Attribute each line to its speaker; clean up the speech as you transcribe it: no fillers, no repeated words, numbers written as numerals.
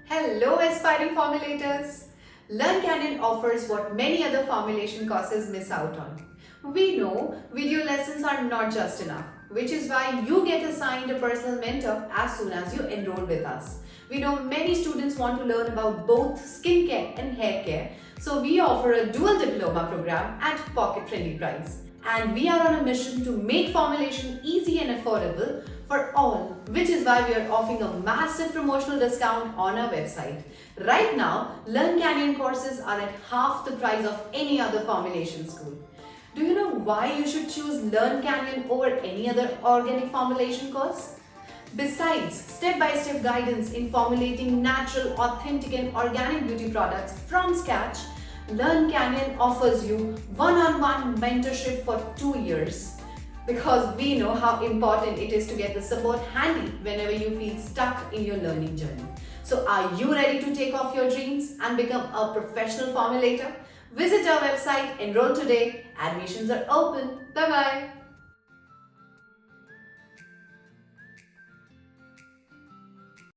Speaker 1: Hello aspiring formulators! Learn Canyon offers what many other formulation courses miss out on. We know video lessons are not just enough, which is why you get assigned a personal mentor as soon as you enroll with us. We know many students want to learn about both skincare and hair care, so we offer a dual diploma program at pocket-friendly price. And we are on a mission to make formulation easy and affordable for all, which is why we are offering a massive promotional discount on our website. Right now, Learn Canyon courses are at half the price of any other formulation school. Do you know why you should choose Learn Canyon over any other organic formulation course? Besides step-by-step guidance in formulating natural, authentic and organic beauty products from scratch, Learn Canyon offers you one-on-one mentorship for 2 years. Because we know how important it is to get the support handy whenever you feel stuck in your learning journey. So are you ready to take off your dreams and become a professional formulator? Visit our website, enroll today. Admissions are open. Bye-bye.